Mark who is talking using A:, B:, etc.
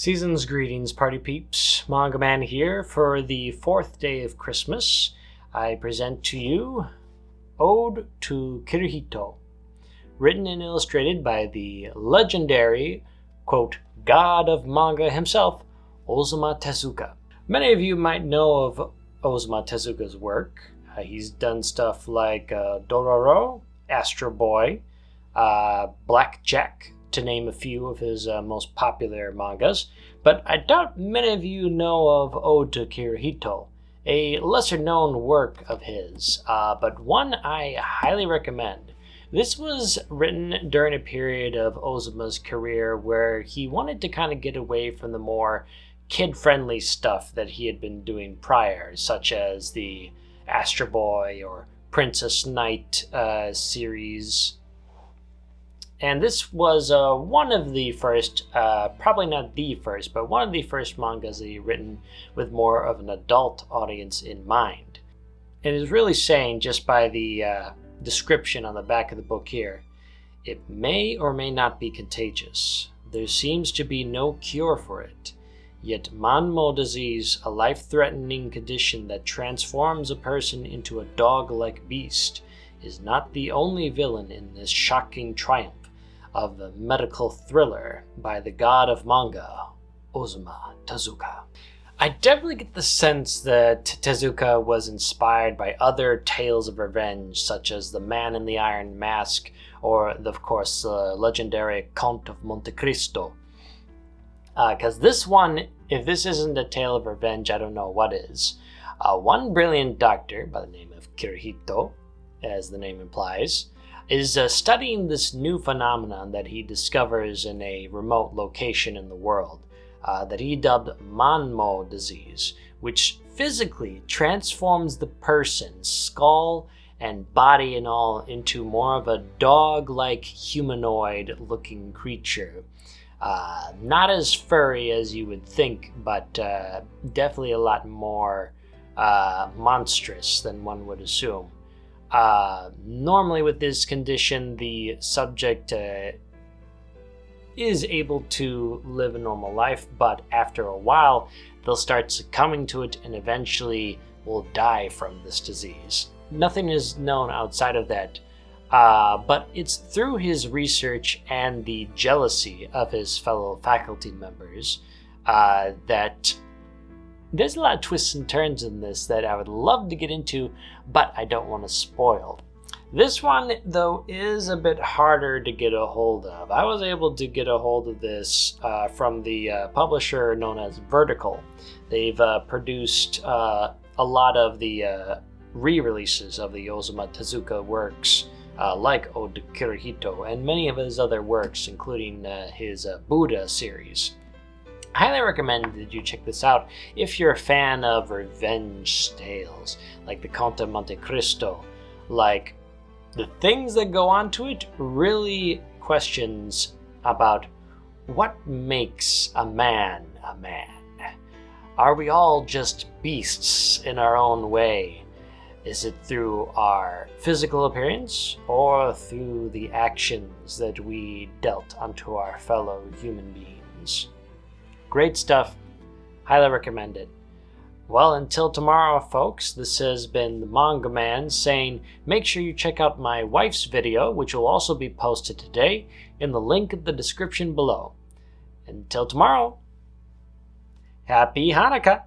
A: Season's greetings, party peeps. MangaMan here. For the fourth day of Christmas, I present to you Ode to Kirihito, written and illustrated by the legendary, quote, god of manga himself, Osamu Tezuka. Many of you might know of Osamu Tezuka's work. He's done stuff like Dororo, Astro Boy, Blackjack, to name a few of his most popular mangas, but I doubt many of you know of Ode to Kirihito, a lesser-known work of his, but one I highly recommend. This was written during a period of Osamu's career where he wanted to kind of get away from the more kid-friendly stuff that he had been doing prior, such as the Astro Boy or Princess Knight series. And this was one of the first, probably not the first, but one of the first mangas that he written with more of an adult audience in mind. It is really saying, just by the description on the back of the book here, it may or may not be contagious. There seems to be no cure for it. Yet Manmo disease, a life-threatening condition that transforms a person into a dog-like beast, is not the only villain in this shocking triumph of the medical thriller by the god of manga, Osamu Tezuka. I definitely get the sense that Tezuka was inspired by other tales of revenge, such as The Man in the Iron Mask, or, of course, the legendary Count of Monte Cristo. Because this one, if this isn't a tale of revenge, I don't know what is. One brilliant doctor by the name of Kirihito, as the name implies, is studying this new phenomenon that he discovers in a remote location in the world, that he dubbed Manmo disease, which physically transforms the person's skull and body and all into more of a dog-like humanoid-looking creature. Not as furry as you would think, but definitely a lot more monstrous than one would assume. Normally with this condition, the subject is able to live a normal life, but after a while, they'll start succumbing to it and eventually will die from this disease. Nothing is known outside of that, but it's through his research and the jealousy of his fellow faculty members that there's a lot of twists and turns in this that I would love to get into, but I don't want to spoil. This one, though, is a bit harder to get a hold of. I was able to get a hold of this from the publisher known as Vertical. They've produced a lot of the re-releases of the Osamu Tezuka works, like Ode to Kirihito, and many of his other works, including his Buddha series. I highly recommend that you check this out if you're a fan of revenge tales, like the Count of Monte Cristo. Like, the things that go on to it really questions about what makes a man a man. Are we all just beasts in our own way? Is it through our physical appearance or through the actions that we dealt unto our fellow human beings? Great stuff. Highly recommend it. Well, until tomorrow, folks, this has been the MangaMan saying make sure you check out my wife's video, which will also be posted today, in the link in the description below. Until tomorrow, Happy Hanukkah!